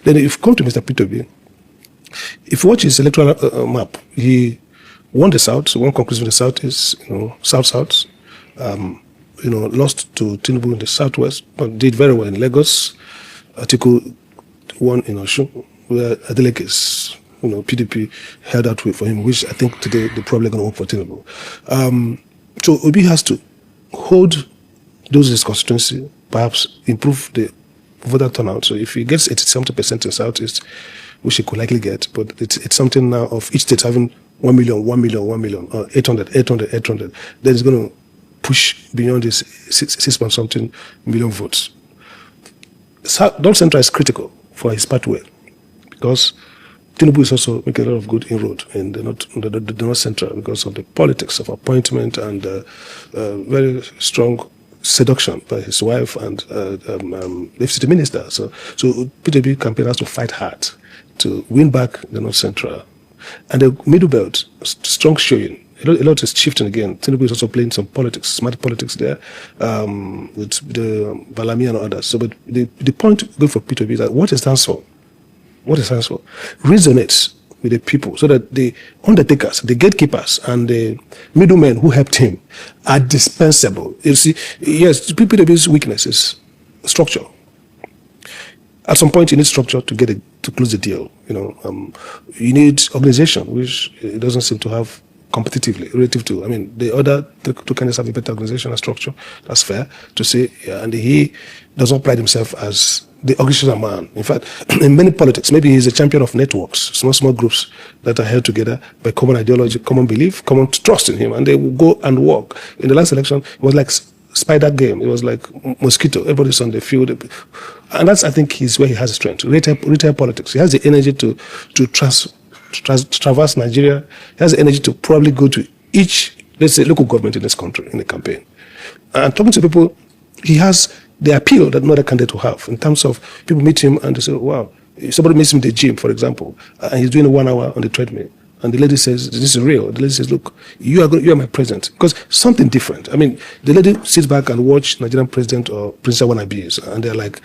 Then if you come to Mr. P2B, if you watch his electoral map, he won the South. So one conclusion in the South is, South-South. Lost to Tinubu in the Southwest, but did very well in Lagos. Atiku won in Osun, where Adeleke PDP held out for him, which I think today they're probably going to work for Tinubu. So Obi has to hold those in his constituency, perhaps improve the voter turnout. So if he gets 70% in Southeast, which he could likely get, but it's something now of each state having 1 million, 1 million, 1 million, or 800, then it's going to push beyond this 6.something million votes. North Central is critical for his pathway because Tinubu is also making a lot of good inroad in the North Central because of the politics of appointment and very strong seduction by his wife and the city minister. So PDP campaign has to fight hard to win back the North Central. And the Middle Belt, strong showing. A lot is shifting again. Tinubu is also playing some politics, smart politics there, with the Balami and others. So, but the point going for P2B is that what it stands for resonates with the people, so that the undertakers, the gatekeepers, and the middlemen who helped him are dispensable. You see, yes, P2B's weakness is structure. At some point, you need structure to close the deal. You need organization, which it doesn't seem to have competitively relative to. I mean, the other two candidates have a better organization and structure. That's fair to say. Yeah, and he doesn't pride himself as the organizational man. In fact, in many politics, maybe he's a champion of networks, small groups that are held together by common ideology, common belief, common trust in him, and they will go and work. In the last election, it was like spider game. It was like mosquito. Everybody's on the field. And that's, I think, is where he has strength. Retail politics. He has the energy to traverse Nigeria. He has the energy to probably go to each, let's say, local government in this country in the campaign. And talking to people, he has the appeal that no other candidate will have in terms of people meet him and they say, wow, if somebody meets him in the gym, for example, and he's doing 1 hour on the treadmill, and the lady says, this is real. The lady says, look, you are my president. Because something different. I mean, the lady sits back and watch Nigerian president or presidential wannabes, and they're like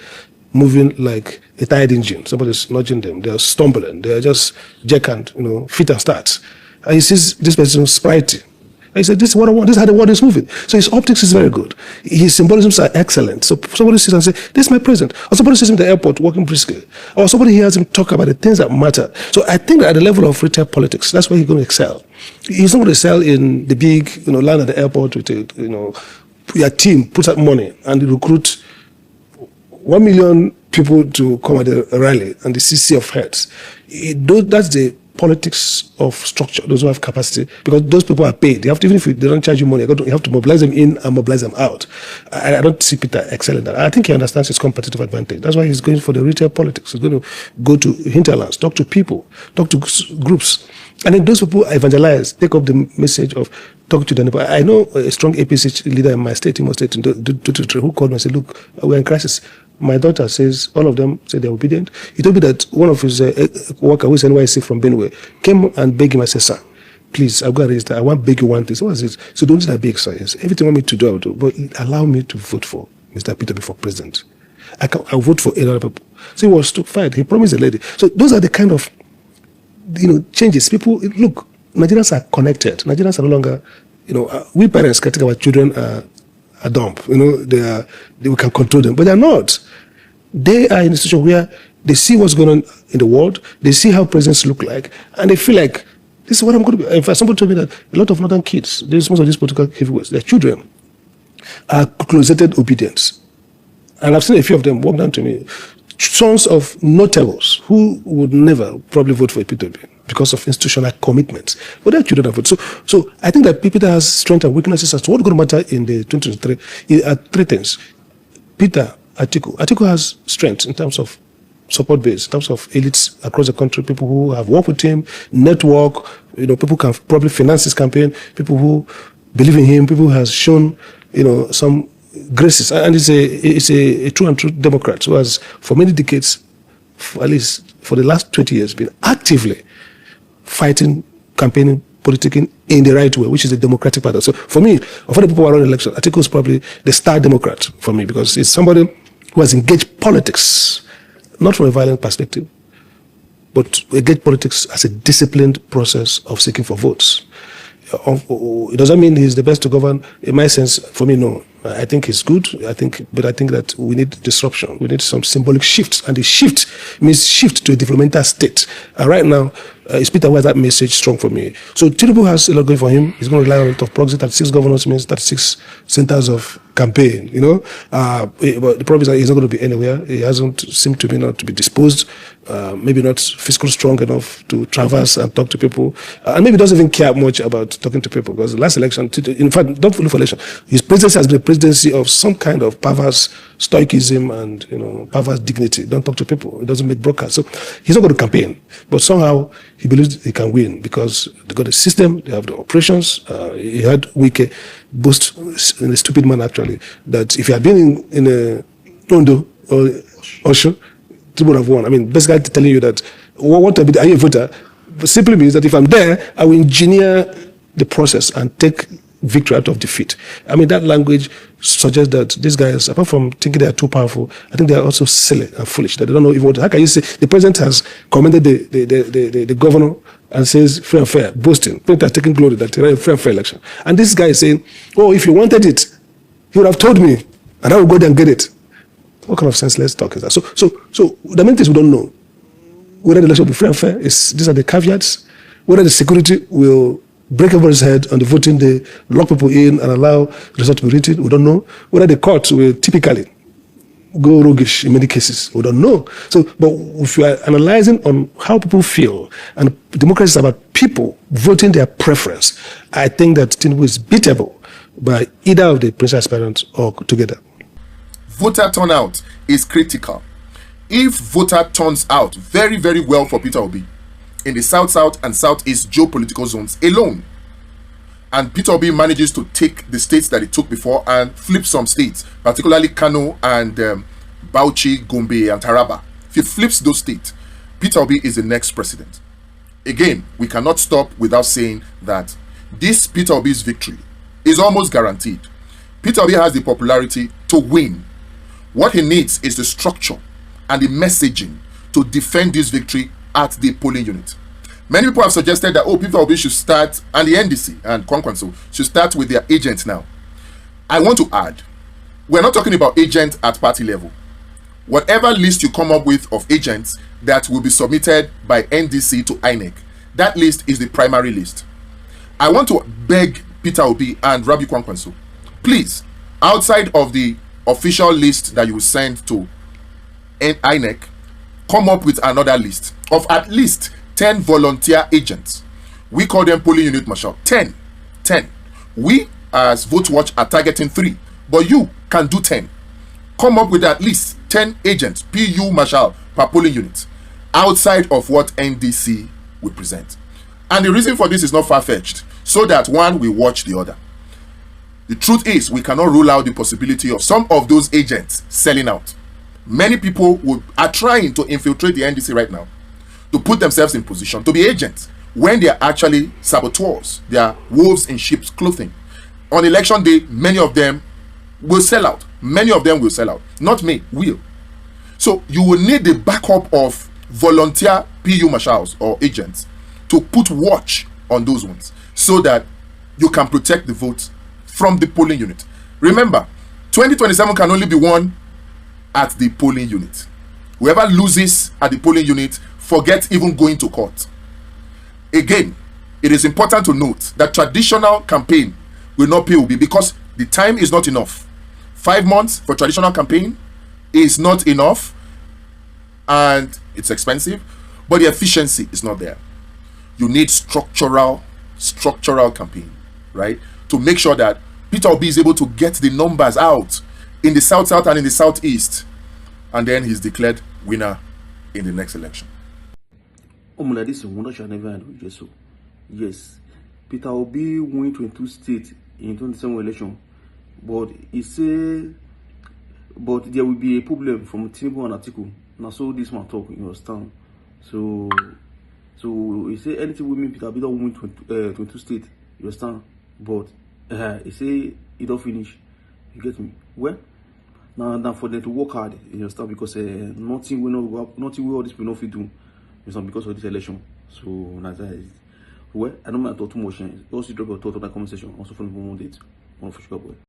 moving like a tired engine. Somebody's nudging them. They're stumbling. They're just jackhand, feet and starts. And he sees this person sprightly. And he said, this is what I want. This is how the world is moving. So his optics is very good. His symbolisms are excellent. So somebody sits and says, this is my president. Or somebody sees him at the airport walking briskly. Or somebody hears him talk about the things that matter. So I think that at the level of retail politics, that's where he's going to excel. He's not going to excel in the big, land at the airport with, your team puts out money and you recruit 1 million people to come at the rally and the CC of heads. That's the politics of structure, those who have capacity, because those people are paid. They have to, even if they don't charge you money, you have to mobilize them in and mobilize them out. I don't see Peter excelling that. I think he understands his competitive advantage. That's why he's going for the retail politics. He's going to go to hinterlands, talk to people, talk to groups. And then those people evangelize, take up the message of talking to them. I know a strong APC leader in my state, Imo State, who called me and said, look, we're in crisis. My daughter says, all of them say they're obedient. He told me that one of his worker, who is NYC from Benue, came and begged him and said, sir, please, I've got to register. I want to beg you one thing. So what is it? So don't do that big, sir. Yes. Everything you want me to do, I will do. But allow me to vote for Mr. P2B for president. I'll vote for 8 other people. So he was to fight. He promised the lady. So those are the kind of, changes. People, look, Nigerians are connected. Nigerians are no longer, we parents can take our children a dump. We can control them, but they're not. They are in a situation where they see what's going on in the world, they see how presidents look like, and they feel like, this is what I'm going to be. In fact, somebody told me that a lot of northern kids, most of these political heavyweights, their children are closeted obedience. And I've seen a few of them walk down to me, sons of notables who would never probably vote for a P2B because of institutional commitments. But their children have voted. So I think that Peter has strengths and weaknesses as to what's going to matter in the 2023 are 3 things. Peter Atiku has strength in terms of support base, in terms of elites across the country, people who have worked with him, network, people who can probably finance his campaign, people who believe in him, people who has shown, some graces. And it's a true and true Democrat who has, for many decades, at least for the last 20 years, been actively fighting, campaigning, politicking in the right way, which is the Democratic Party. So for me, of all the people who are on election, Atiku is probably the star Democrat for me, because it's somebody who has engaged politics not from a violent perspective, but we engage politics as a disciplined process of seeking for votes. It doesn't mean he's the best to govern. In my sense, for me, no. I think he's good. But I think that we need disruption. We need some symbolic shifts, and the shift means shift to a developmental state. And right now, it's Peter why that message strong for me. So Tinubu has a lot going for him. He's going to rely on a lot of proxy. 36 governors means 36 centers of campaign. But the problem is that he's not going to be anywhere. He hasn't seemed to be not to be disposed. Maybe not fiscal strong enough to traverse and talk to people, and maybe doesn't even care much about talking to people, because the last election, in fact, don't look for election, his presidency has been a presidency of some kind of perverse stoicism and perverse dignity. Don't talk to people. It doesn't make broadcasts. So he's not going to campaign, but somehow he believes he can win because they got a system, they have the operations. He had Wike boast in a stupid man actually that if he had been in a Ondo or Osho, would have won. I mean, basically telling you that are you a voter? But simply means that if I'm there, I will engineer the process and take victory out of defeat. I mean, that language suggests that these guys, apart from thinking they are too powerful, I think they are also silly and foolish. That they don't know even what. How can you say the president has commended the governor and says free and fair, boasting? The president has taken glory that they ran a free and fair election. And this guy is saying, "Oh, if you wanted it, he would have told me, and I will go there and get it." What kind of senseless talk is that? So the main things we don't know. Whether the election will be free and fair, these are the caveats. Whether the security will break everybody's head on the voting day, lock people in and allow the result to be written, we don't know. Whether the court will typically go roguish in many cases, we don't know. So, but if you are analyzing on how people feel, and democracy is about people voting their preference, I think that Tinubu is beatable by either of the presidential aspirants or together. Voter turnout is critical. If voter turns out very, very well for Peter Obi in the South and Southeast geopolitical zones alone, and Peter Obi manages to take the states that he took before and flip some states, particularly Kano and Bauchi, Gombe and Taraba. If he flips those states, Peter Obi is the next president. Again, we cannot stop without saying that this Peter Obi's victory is almost guaranteed. Peter Obi has the popularity to win. What he needs is the structure and the messaging to defend this victory at the polling unit. Many people have suggested that, Peter Obi should start, and the NDC and Kwankwanso should start with their agents now. I want to add, we're not talking about agents at party level. Whatever list you come up with of agents that will be submitted by NDC to INEC, that list is the primary list. I want to beg Peter Obi and Rabi Kwankwanso, please, outside of the official list that you will send to INEC, come up with another list of at least 10 volunteer agents. We call them polling unit marshal. 10. We as Vote Watch are targeting 3, but you can do 10. Come up with at least 10 agents, PU marshal per polling unit, outside of what NDC will present. And the reason for this is not far-fetched, so that one will watch the other. The truth is, we cannot rule out the possibility of some of those agents selling out. Many people are trying to infiltrate the NDC right now to put themselves in position to be agents when they are actually saboteurs. They are wolves in sheep's clothing. On election day, many of them will sell out. Many of them will sell out. Not me, will. So you will need the backup of volunteer PU marshals or agents to put watch on those ones so that you can protect the votes from the polling unit. Remember, 2027 can only be won at the polling unit. Whoever loses at the polling unit, forget even going to court. Again, it is important to note that traditional campaign will not pay Obi because the time is not enough. 5 months for traditional campaign is not enough, and it's expensive, but the efficiency is not there. You need structural campaign, right? To make sure that Peter Obi is able to get the numbers out in the South and in the Southeast, and then he's declared winner in the next election. Yes, Peter Obi won 22 states in 27 election, but he said, but there will be a problem from Tinubu and Atiku. Now, so this man talk, you understand? So he said anything will mean Peter Obi don't win 22 states, you understand? But he say he don't finish. You get me? Well, Now for them to work hard, you understand, because nothing will all these people not fit do, you understand, because of this election. So that's it. Well, I don't mind to talk too much. Also drop your thought on that conversation. Also from the moment date on Official Boy.